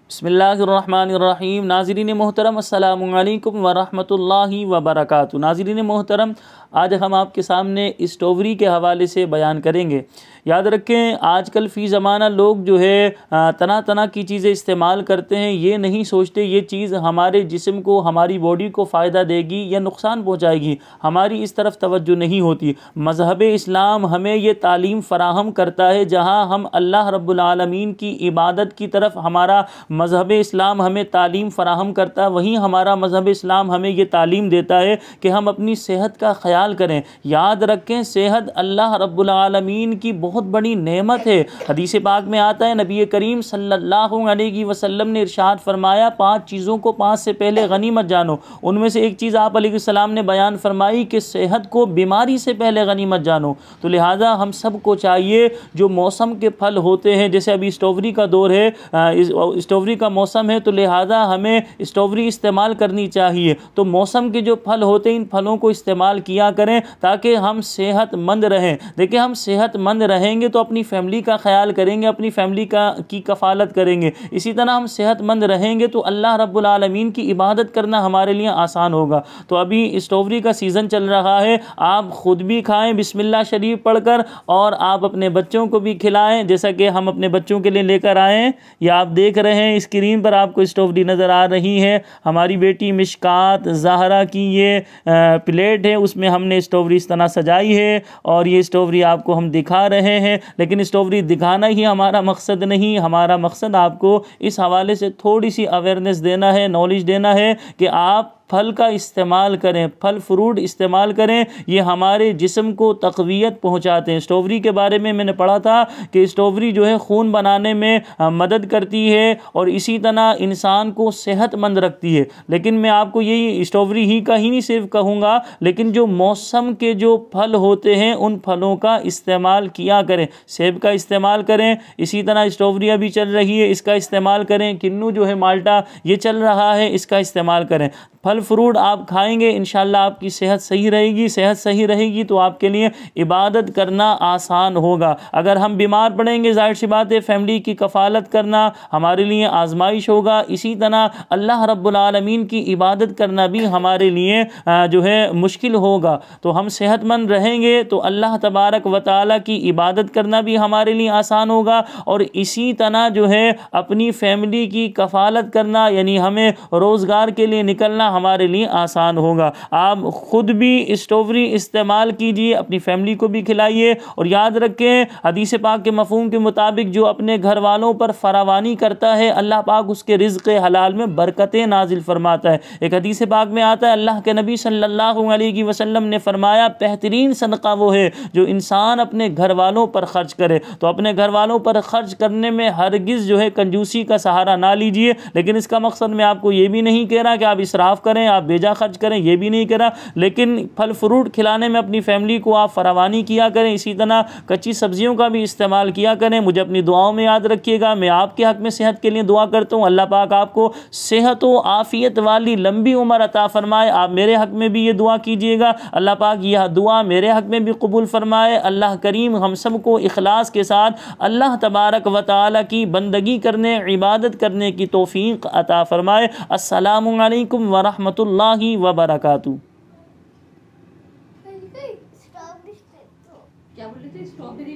बिस्मिल्लाहिर्रहमानिर्रहीम। नाज़रीन मोहतरम, अस्सलामु अलैकुम वरहमतुल्लाहि वबरकातुहू। नाज़रीन मोहतरम, आज हम आपके सामने स्ट्रॉबेरी के हवाले से बयान करेंगे। याद रखें, आजकल फ़ी ज़माना लोग जो है तरह तरह की चीज़ें इस्तेमाल करते हैं। ये नहीं सोचते ये चीज़ हमारे जिस्म को, हमारी बॉडी को फ़ायदा देगी या नुकसान पहुँचाएगी। हमारी इस तरफ तवज्जो नहीं होती। मज़हब इस्लाम हमें ये तालीम फ़राहम करता है, जहाँ हम अल्लाह रब्बुल आलमीन की इबादत की तरफ हमारा मज़हब इस्लाम हमें तालीम फ़राहम करता है, वहीं हमारा मज़हब इस्लाम हमें ये तालीम देता है कि हम अपनी सेहत का ख्याल करें। याद रखें, सेहत अल्लाह रब्बुल आलमीन की बहुत बड़ी नेमत है। हदीस पाक में आता है, नबी करीम सल्लल्लाहु अलैहि वसल्लम ने इरशाद फरमाया, 5 चीज़ों को 5 से पहले गनीमत जानो। उनमें से एक चीज़ आप अलैहिस्सलाम ने बयान फरमाई कि सेहत को बीमारी से पहले गनीमत जानो। तो लिहाजा हम सब को चाहिए, जो मौसम के फल होते हैं, जैसे अभी स्ट्रॉबेरी का दौर है, स्ट्रॉबेरी का मौसम है, तो लिहाजा हमें स्ट्रॉबेरी इस्तेमाल करनी चाहिए। तो मौसम के जो फल होते हैं, इन फलों को इस्तेमाल किया करें ताकि हम सेहतमंद रहें। देखिए, हम सेहतमंद रहेंगे तो अपनी फैमिली का ख्याल करेंगे, अपनी फैमिली की कफ़ालत करेंगे। इसी तरह हम सेहतमंद रहेंगे तो अल्लाह रब्बुल आलमीन की इबादत करना हमारे लिए आसान होगा। तो अभी स्ट्रॉबेरी का सीज़न चल रहा है, आप ख़ुद भी खाएँ बिस्मिल्लाह शरीफ पढ़कर, और आप अपने बच्चों को भी खिलाएँ, जैसा कि हम अपने बच्चों के लिए लेकर आए हैं। या आप देख रहे हैं स्क्रीन पर आपको स्ट्रॉबेरी नज़र आ रही है। हमारी बेटी मिशकात ज़हरा की ये प्लेट है, उसमें हमने स्ट्रॉबेरी इस तरह सजाई है, और ये स्ट्रॉबेरी आपको हम दिखा रहे हैं। लेकिन स्ट्रॉबेरी दिखाना ही हमारा मकसद नहीं, हमारा मकसद आपको इस हवाले से थोड़ी सी अवेयरनेस देना है, नॉलेज देना है कि आप फल का इस्तेमाल करें, फल फ्रूट इस्तेमाल करें। ये हमारे जिस्म को तक़वियत पहुँचाते हैं। स्ट्रॉबेरी के बारे में मैंने पढ़ा था कि स्ट्रॉबेरी जो है खून बनाने में मदद करती है, और इसी तरह इंसान को सेहतमंद रखती है। लेकिन मैं आपको यही स्ट्रॉबेरी ही का ही नहीं सिर्फ कहूँगा, लेकिन जो मौसम के जो फल होते हैं उन फलों का इस्तेमाल किया करें। सेब का इस्तेमाल करें, इसी तरह स्ट्रॉबेरी अभी चल रही है, इसका इस्तेमाल करें। किन्नू जो है, माल्टा, ये चल रहा है, इसका इस्तेमाल करें। फल फ्रूट आप खाएंगे, इंशाल्लाह आपकी सेहत सही रहेगी। सेहत सही रहेगी तो आपके लिए इबादत करना आसान होगा। अगर हम बीमार पड़ेंगे, जाहिर सी बात है फैमिली की कफ़ालत करना हमारे लिए आजमाइश होगा। इसी तरह अल्लाह रब्बुल आलमीन की इबादत करना भी हमारे लिए जो है मुश्किल होगा। तो हम सेहतमंद रहेंगे तो अल्लाह तबारक व तआला की इबादत करना भी हमारे लिए आसान होगा, और इसी तरह जो है अपनी फैमिली की कफ़ालत करना, यानी हमें रोज़गार के लिए निकलना हमारे लिए आसान होगा। आप खुद भी स्ट्रॉबेरी इस्तेमाल कीजिए, अपनी फैमिली को भी खिलाइए। और याद रखें, हदीस पाक के मफ़हूम के मुताबिक जो अपने घर वालों पर फरावानी करता है, अल्लाह पाक उसके रिज़्क़ हलाल में बरकतें नाजिल फरमाता है। एक हदीस पाक में आता है, अल्लाह के नबी सल्लल्लाहु अलैहि वसल्लम ने फरमाया, बेहतरीन सदका वो है जो इंसान अपने घर वालों पर खर्च करे। तो अपने घर वालों पर खर्च करने में हरगिज़ जो है कंजूसी का सहारा ना लीजिए। लेकिन इसका मकसद मैं आपको ये भी नहीं कह रहा कि आप इसराफ करें, आप बेजा खर्च करें, ये भी नहीं करा। लेकिन फल फ्रूट खिलाने में अपनी फैमिली को आप फरावानी किया करें। इसी तरह कच्ची सब्जियों का भी इस्तेमाल किया करें। मुझे अपनी दुआओं में याद रखिएगा। मैं आपके हक़ में सेहत के लिए दुआ करता हूँ। अल्लाह पाक आपको सेहत व आफ़ियत वाली लंबी उम्र अता फरमाए। आप मेरे हक़ में भी ये दुआ कीजिएगा, अल्लाह पाक यह दुआ मेरे हक़ में भी कबूल फरमाए। अल्लाह करीम हम सब को इखलास के साथ अल्लाह तबारक व तआला की बंदगी करने, इबादत करने की तौफ़ीक़ अता फरमाए। अस्सलामु अलैकुम व रहमतुल्लाहि व बरकातुहू। क्या बोले थे? स्ट्रॉबेरी